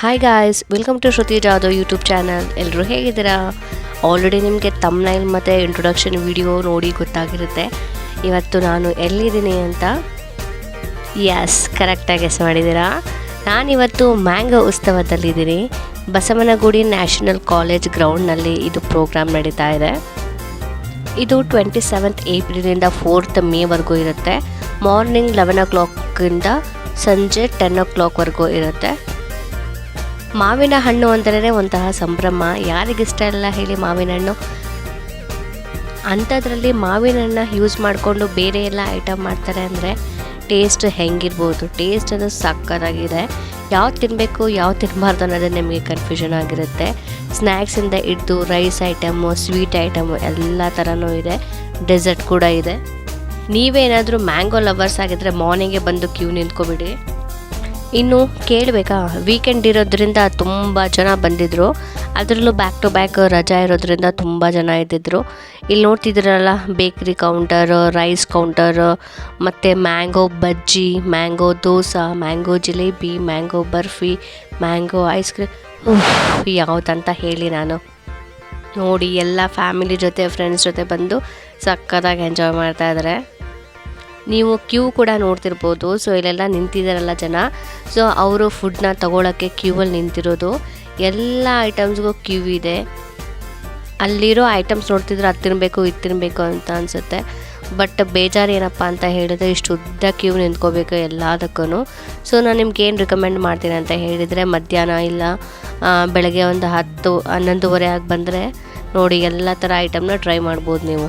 Hi guys, welcome to Shruti Jadhav YouTube channel. ಎಲ್ಲರೂ ಹೇಗಿದ್ದೀರಾ? Already ನಿಮಗೆ ತಮ್ನೈಲ್ ಮತ್ತು ಇಂಟ್ರೊಡಕ್ಷನ್ ವಿಡಿಯೋ ನೋಡಿ ಗೊತ್ತಾಗಿರುತ್ತೆ ಇವತ್ತು ನಾನು ಎಲ್ಲಿದ್ದೀನಿ ಅಂತ. ಯಸ್, ಕರೆಕ್ಟಾಗಿ ಗೆಸ್ ಮಾಡಿದ್ದೀರಾ. ನಾನಿವತ್ತು ಮ್ಯಾಂಗೋ ಉತ್ಸವದಲ್ಲಿದ್ದೀನಿ. ಬಸವನಗುಡಿ ನ್ಯಾಷನಲ್ ಕಾಲೇಜ್ ಗ್ರೌಂಡ್ನಲ್ಲಿ ಇದು ಪ್ರೋಗ್ರಾಮ್ ನಡೀತಾ ಇದೆ. ಇದು 27th ಏಪ್ರಿಲಿಂದ 4th ಮೇವರೆಗೂ ಇರುತ್ತೆ. ಮಾರ್ನಿಂಗ್ 11 o'clock ಸಂಜೆ 10 o'clock ಇರುತ್ತೆ. ಮಾವಿನ ಹಣ್ಣು ಅಂದರೆ ಒಂತಹ ಸಂಭ್ರಮ. ಯಾರಿಗಿಷ್ಟ ಇಲ್ಲ ಹೇಳಿ ಮಾವಿನ ಹಣ್ಣು. ಅಂಥದ್ರಲ್ಲಿ ಮಾವಿನ ಹಣ್ಣು ಯೂಸ್ ಮಾಡಿಕೊಂಡು ಬೇರೆ ಎಲ್ಲ ಐಟಮ್ ಮಾಡ್ತಾರೆ ಅಂದರೆ ಟೇಸ್ಟ್ ಹೆಂಗಿರ್ಬೋದು? ಟೇಸ್ಟ್ ಅದು ಸಕ್ಕತ್ತಾಗಿದೆ. ಯಾವ್ದು ತಿನ್ನಬೇಕು ಯಾವ್ದು ತಿನ್ನಬಾರ್ದು ಅನ್ನೋದು ನಿಮಗೆ ಕನ್ಫ್ಯೂಷನ್ ಆಗಿರುತ್ತೆ. ಸ್ನ್ಯಾಕ್ಸಿಂದ ಹಿಡಿದು ರೈಸ್ ಐಟಮು, ಸ್ವೀಟ್ ಐಟಮು ಎಲ್ಲ ಥರನೂ ಇದೆ. ಡೆಸರ್ಟ್ ಕೂಡ ಇದೆ. ನೀವೇನಾದರೂ ಮ್ಯಾಂಗೋ ಲವರ್ಸ್ ಆಗಿದ್ದರೆ ಮಾರ್ನಿಂಗೇ ಬಂದು ಕ್ಯೂ ನಿಂತ್ಕೊಬಿಡಿ. ಇನ್ನು ಕೇಳಬೇಕಾ, ವೀಕೆಂಡ್ ಇರೋದ್ರಿಂದ ತುಂಬ ಜನ ಬಂದಿದ್ದರು. ಅದರಲ್ಲೂ ಬ್ಯಾಕ್ ಟು ಬ್ಯಾಕ್ ರಜಾ ಇರೋದ್ರಿಂದ ತುಂಬ ಜನ ಇದ್ದಿದ್ದರು. ಇಲ್ಲಿ ನೋಡ್ತಿದ್ದೀರಲ್ಲ, ಬೇಕ್ರಿ ಕೌಂಟರ್, ರೈಸ್ ಕೌಂಟರ್, ಮತ್ತು mango bajji, mango dosa, mango jalebi, mango barfi, mango ice cream. ಯಾವುದಂತ ಹೇಳಿ ನಾನು. ನೋಡಿ, ಎಲ್ಲ ಫ್ಯಾಮಿಲಿ ಜೊತೆ ಫ್ರೆಂಡ್ಸ್ ಜೊತೆ ಬಂದು ಸಕ್ಕತ್ತಾಗಿ ಎಂಜಾಯ್ ಮಾಡ್ತಾಯಿದ್ದಾರೆ. ನೀವು ಕ್ಯೂ ಕೂಡ ನೋಡ್ತಿರ್ಬೋದು. ಸೊ ಇಲ್ಲೆಲ್ಲ ನಿಂತಿದ್ದಾರಲ್ಲ ಜನ, ಸೊ ಅವರು ಫುಡ್ನ ತೊಗೊಳಕ್ಕೆ ಕ್ಯೂವಲ್ಲಿ ನಿಂತಿರೋದು. ಎಲ್ಲ ಐಟಮ್ಸ್ಗೂ ಕ್ಯೂ ಇದೆ. ಅಲ್ಲಿರೋ ಐಟಮ್ಸ್ ನೋಡ್ತಿದ್ರೆ ಅದು ತಿನ್ನಬೇಕು ಇದು ತಿನ್ನಬೇಕು ಅಂತ ಅನಿಸುತ್ತೆ. ಬಟ್ ಬೇಜಾರು ಏನಪ್ಪ ಅಂತ ಹೇಳಿದ್ರೆ ಇಷ್ಟು ಉದ್ದ ಕ್ಯೂ ನಿಂತ್ಕೋಬೇಕು ಎಲ್ಲದಕ್ಕೂ. ಸೊ ನಾನು ನಿಮ್ಗೆ ಏನು ರಿಕಮೆಂಡ್ ಮಾಡ್ತೀನಿ ಅಂತ ಹೇಳಿದರೆ, ಮಧ್ಯಾಹ್ನ ಇಲ್ಲ ಬೆಳಗ್ಗೆ ಒಂದು 10-11 ಆಗಿ ಬಂದರೆ ನೋಡಿ ಎಲ್ಲ ಥರ ಐಟಮ್ನ ಟ್ರೈ ಮಾಡ್ಬೋದು ನೀವು.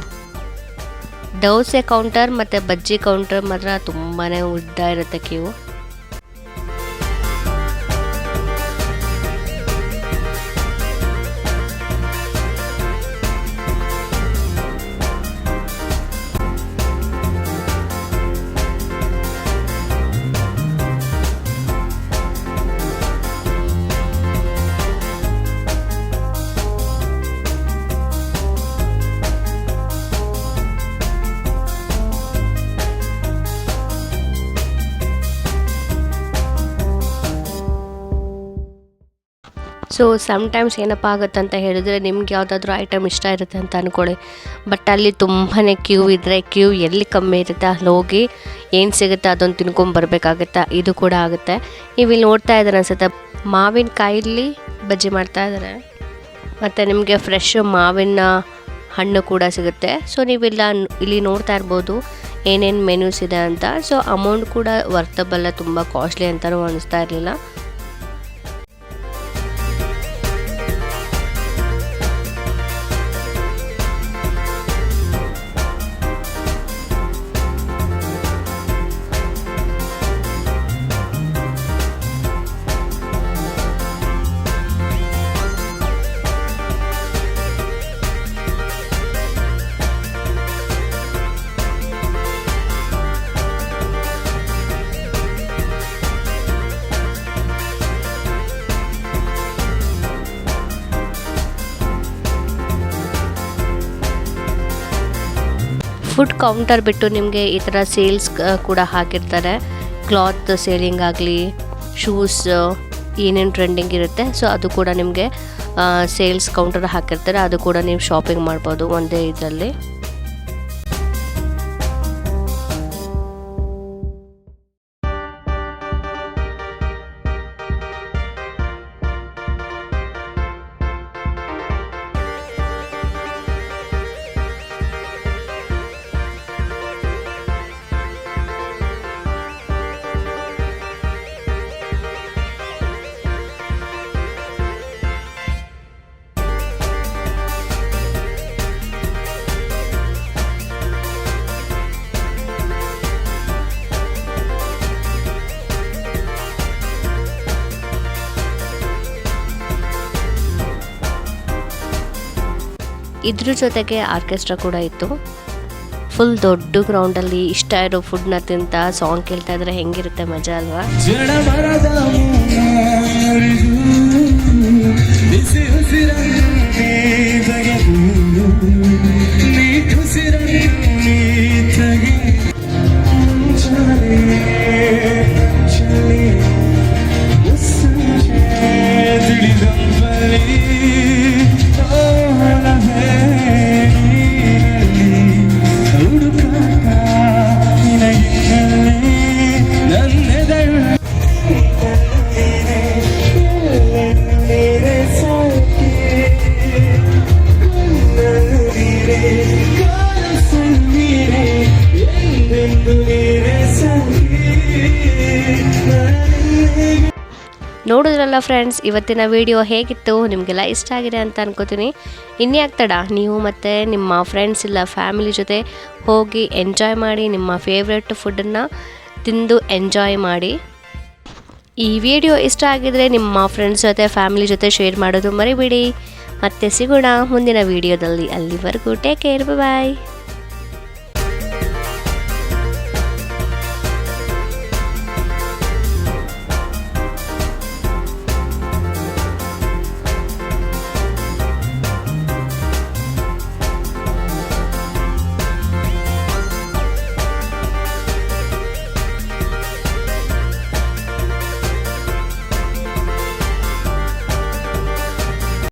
ದೋಸೆ ಕೌಂಟರ್ ಮತ್ತು ಬಜ್ಜಿ ಕೌಂಟರ್ ಮಾತ್ರ ತುಂಬಾ ಉದ್ದ ಇರುತ್ತೆ ಕ್ಯೂ. ಸೊ ಸಮ್ಟೈಮ್ಸ್ ಏನಪ್ಪ ಆಗುತ್ತೆ ಅಂತ ಹೇಳಿದ್ರೆ, ನಿಮ್ಗೆ ಯಾವುದಾದ್ರೂ ಐಟಮ್ ಇಷ್ಟ ಇರುತ್ತೆ ಅಂತ ಅಂದ್ಕೊಳ್ಳಿ, ಬಟ್ ಅಲ್ಲಿ ತುಂಬಾ ಕ್ಯೂ ಇದ್ದರೆ ಕ್ಯೂ ಎಲ್ಲಿ ಕಮ್ಮಿ ಇರುತ್ತೆ ಅಲ್ಲಿ ಹೋಗಿ ಏನು ಸಿಗುತ್ತೆ ಅದನ್ನು ತಿನ್ಕೊಂಬರ್ಬೇಕಾಗತ್ತೆ. ಇದು ಕೂಡ ಆಗುತ್ತೆ. ನೀವು ಇಲ್ಲಿ ನೋಡ್ತಾ ಇದ್ದಾರೆ ಅನ್ಸುತ್ತೆ, ಮಾವಿನಕಾಯಲ್ಲಿ ಬಜ್ಜಿ ಮಾಡ್ತಾಯಿದ್ದಾರೆ. ಮತ್ತು ನಿಮಗೆ ಫ್ರೆಶ್ ಮಾವಿನ ಹಣ್ಣು ಕೂಡ ಸಿಗುತ್ತೆ. ಸೊ ನೀವಿಲ್ಲ ಇಲ್ಲಿ ನೋಡ್ತಾ ಇರ್ಬೋದು ಏನೇನು ಮೆನ್ಯೂಸ್ ಇದೆ ಅಂತ. ಸೊ ಅಮೌಂಟ್ ಕೂಡ ವರ್ತಬಲ್ಲ, ತುಂಬ ಕಾಸ್ಟ್ಲಿ ಅಂತಲೂ ಅನ್ನಿಸ್ತಾ ಇರಲಿಲ್ಲ. ಫುಡ್ ಕೌಂಟರ್ ಬಿಟ್ಟು ನಿಮಗೆ ಈ ಥರ ಸೇಲ್ಸ್ ಕೂಡ ಹಾಕಿರ್ತಾರೆ. ಕ್ಲಾತ್ ಸೇಲಿಂಗ್ ಆಗಲಿ, ಶೂಸ್ ಏನೇನು ಟ್ರೆಂಡಿಂಗ್ ಇರುತ್ತೆ, ಸೊ ಅದು ಕೂಡ ನಿಮಗೆ ಸೇಲ್ಸ್ ಕೌಂಟರ್ ಹಾಕಿರ್ತಾರೆ. ಅದು ಕೂಡ ನೀವು ಶಾಪಿಂಗ್ ಮಾಡ್ಬೋದು ಒಂದೇ ಇದರಲ್ಲಿ. ಇದ್ರ ಜೊತೆಗೆ ಆರ್ಕೆಸ್ಟ್ರಾ ಕೂಡ ಇತ್ತು. ಫುಲ್ ದೊಡ್ಡ ಗ್ರೌಂಡಲ್ಲಿ ಇಷ್ಟ ಇರೋ ಫುಡ್ನ ತಿಂತ ಸಾಂಗ್ ಕೇಳ್ತಾ ಇದ್ರೆ ಹೆಂಗಿರುತ್ತೆ ಮಜಾ ಅಲ್ವಾ? चले ನೋಡಿದ್ರಲ್ಲ ಫ್ರೆಂಡ್ಸ್, ಇವತ್ತಿನ ವಿಡಿಯೋ ಹೇಗಿತ್ತು, ನಿಮಗೆಲ್ಲ ಇಷ್ಟ ಆಗಿದೆ ಅಂತ ಅನ್ಕೋತೀನಿ. ಇನ್ಯಾಕೆ ತಡ, ನೀವು ಮತ್ತು ನಿಮ್ಮ ಫ್ರೆಂಡ್ಸ್ ಇಲ್ಲ ಫ್ಯಾಮಿಲಿ ಜೊತೆ ಹೋಗಿ ಎಂಜಾಯ್ ಮಾಡಿ, ನಿಮ್ಮ ಫೇವ್ರೆಟ್ ಫುಡ್ಡನ್ನು ತಿಂದು ಎಂಜಾಯ್ ಮಾಡಿ. ಈ ವಿಡಿಯೋ ಇಷ್ಟ ಆಗಿದರೆ ನಿಮ್ಮ ಫ್ರೆಂಡ್ಸ್ ಜೊತೆ ಫ್ಯಾಮಿಲಿ ಜೊತೆ ಶೇರ್ ಮಾಡೋದು ಮರಿಬೇಡಿ. ಮತ್ತೆ ಸಿಗೋಣ ಮುಂದಿನ ವಿಡಿಯೋದಲ್ಲಿ. ಅಲ್ಲಿವರೆಗೂ ಟೇಕ್ ಕೇರ್, ಬಾಯ್.